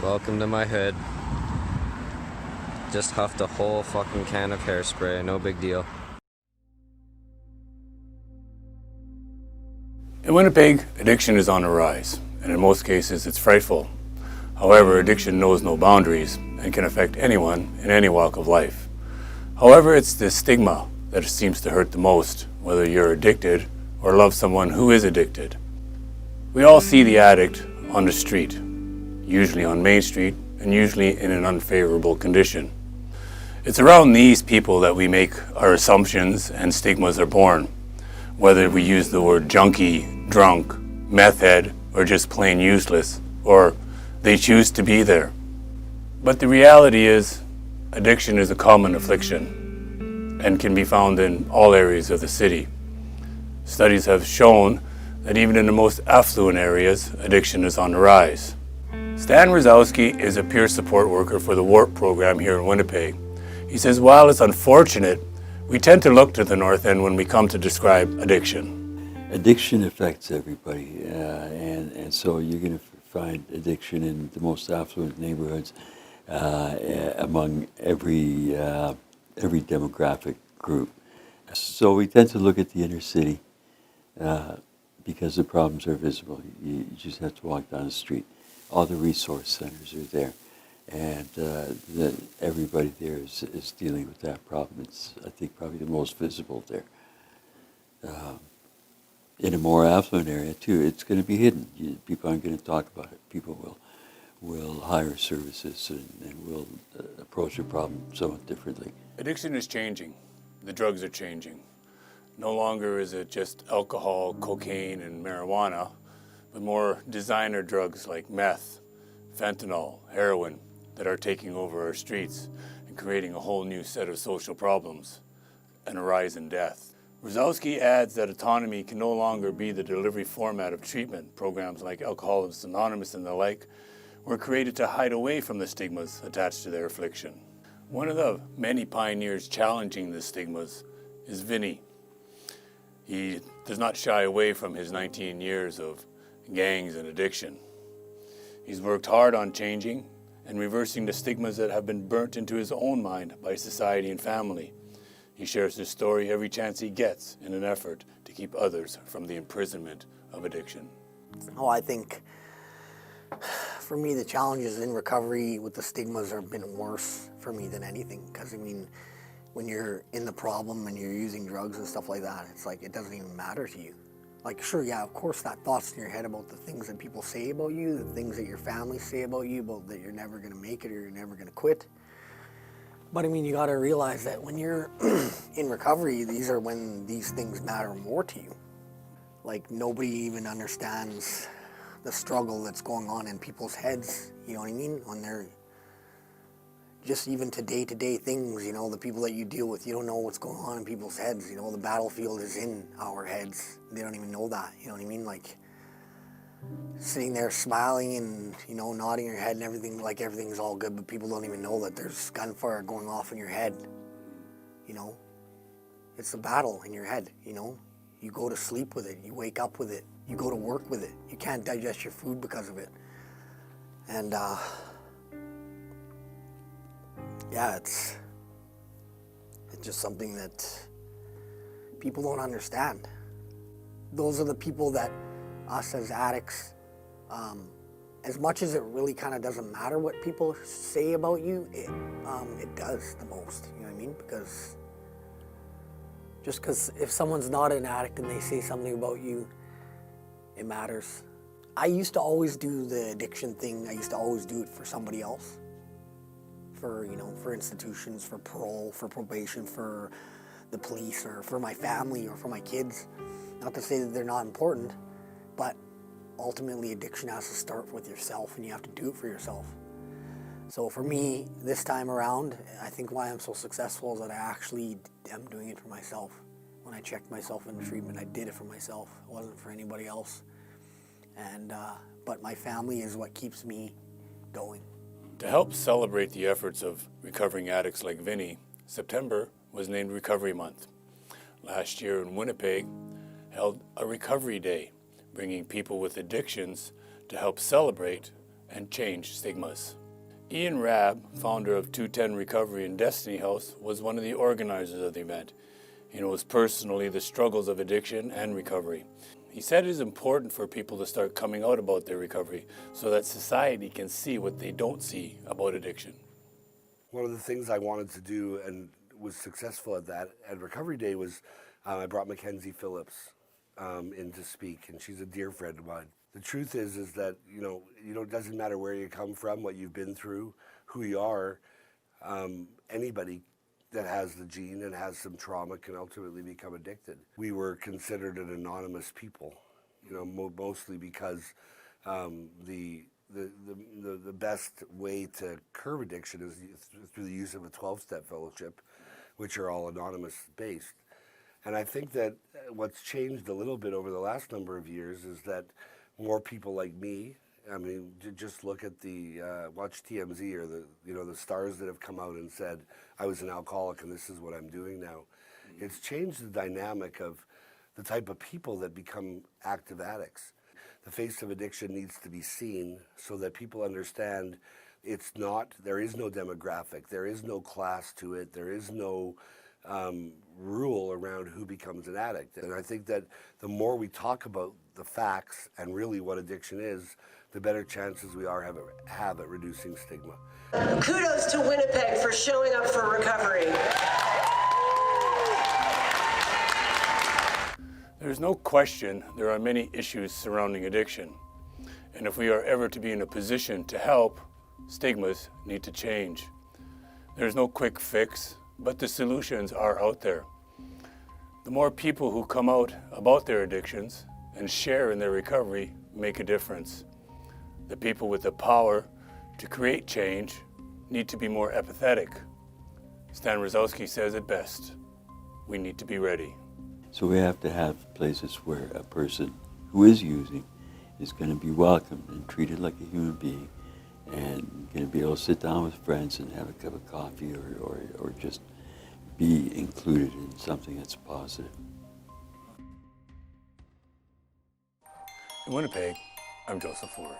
Welcome to my hood. Just huffed a whole fucking can of hairspray, no big deal. In Winnipeg, addiction is on the rise, and in most cases it's frightful. However, addiction knows no boundaries and can affect anyone in any walk of life. However, it's the stigma that seems to hurt the most, whether you're addicted or love someone who is addicted. We all see the addict on the street, usually on Main Street and usually in an unfavorable condition. It's around these people that we make our assumptions and stigmas are born, whether we use the word junkie, drunk, meth head, or just plain useless, or they choose to be there. But the reality is, addiction is a common affliction and can be found in all areas of the city. Studies have shown that even in the most affluent areas, addiction is on the rise. Stan Rosowski is a peer support worker for the WARP program here in Winnipeg. He says, while it's unfortunate, we tend to look to the North End when we come to describe addiction. Addiction affects everybody, and so you're going to find addiction in the most affluent neighborhoods among every demographic group. So we tend to look at the inner city because the problems are visible. You just have to walk down the street. All the resource centers are there, and everybody there is dealing with that problem. It's, I think, probably the most visible there. In a more affluent area too, it's going to be hidden. People aren't going to talk about it. People will hire services and will approach the problem somewhat differently. Addiction is changing. The drugs are changing. No longer is it just alcohol, cocaine, and marijuana, but more designer drugs like meth, fentanyl, heroin that are taking over our streets and creating a whole new set of social problems and a rise in death. Rosowski adds that autonomy can no longer be the delivery format of treatment. Programs like Alcoholics Anonymous and the like were created to hide away from the stigmas attached to their affliction. One of the many pioneers challenging the stigmas is Vinny. He does not shy away from his 19 years of gangs and addiction. He's worked hard on changing and reversing the stigmas that have been burnt into his own mind by society and family. He shares his story every chance he gets in an effort to keep others from the imprisonment of addiction. Oh, I think for me the challenges in recovery with the stigmas have been worse for me than anything, because I mean, when you're in the problem and you're using drugs and stuff like that, it's like it doesn't even matter to you. Like, sure, yeah, of course that thought's in your head about the things that people say about you, the things that your family say about you, about that you're never going to make it or you're never going to quit. But I mean, you got to realize that when you're in recovery, these are when these things matter more to you. Like, nobody even understands the struggle that's going on in people's heads, you know what I mean? When they're just even to day-to-day things, you know, the people that you deal with, you don't know what's going on in people's heads, you know, the battlefield is in our heads. They don't even know that, you know what I mean? Like, sitting there smiling and, you know, nodding your head and everything, like everything's all good, but people don't even know that there's gunfire going off in your head, you know? It's a battle in your head, you know? You go to sleep with it, you wake up with it, you go to work with it. You can't digest your food because of it. And, yeah, it's just something that people don't understand. Those are the people that us as addicts, as much as it really kind of doesn't matter what people say about you, it does the most, you know what I mean? Because just because if someone's not an addict and they say something about you, it matters. I used to always do the addiction thing. I used to always do it for somebody else. For, you know, for institutions, for parole, for probation, for the police, or for my family, or for my kids. Not to say that they're not important, but ultimately addiction has to start with yourself, and you have to do it for yourself. So for me, this time around, I think why I'm so successful is that I actually am doing it for myself. When I checked myself into treatment, I did it for myself. It wasn't for anybody else. And but my family is what keeps me going. To help celebrate the efforts of recovering addicts like Vinny, September was named Recovery Month. Last year in Winnipeg, held a Recovery Day, bringing people with addictions to help celebrate and change stigmas. Ian Rabb, founder of 210 Recovery and Destiny House, was one of the organizers of the event. He knows personally the struggles of addiction and recovery. He said it is important for people to start coming out about their recovery so that society can see what they don't see about addiction. One of the things I wanted to do and was successful at that at Recovery Day was I brought Mackenzie Phillips in to speak, and she's a dear friend of mine. The truth is that it doesn't matter where you come from, what you've been through, who you are. Anybody that has the gene and has some trauma can ultimately become addicted. We were considered an anonymous people, mostly because the best way to curb addiction is through the use of a 12-step fellowship, which are all anonymous based. And I think that what's changed a little bit over the last number of years is that more people like me, just look at watch TMZ or the stars that have come out and said, I was an alcoholic and this is what I'm doing now. It's changed the dynamic of the type of people that become active addicts. The face of addiction needs to be seen so that people understand there is no demographic, there is no class to it, there is no rule around who becomes an addict. And I think that the more we talk about the facts and really what addiction is, the better chances we have at reducing stigma. Kudos to Winnipeg for showing up for recovery. There's no question there are many issues surrounding addiction. And if we are ever to be in a position to help, stigmas need to change. There's no quick fix, but the solutions are out there. The more people who come out about their addictions and share in their recovery make a difference. The people with the power to create change need to be more empathetic. Stan Rosowski says it best. We need to be ready. So we have to have places where a person who is using is going to be welcomed and treated like a human being and going to be able to sit down with friends and have a cup of coffee or just be included in something that's positive. In Winnipeg, I'm Joseph Flory.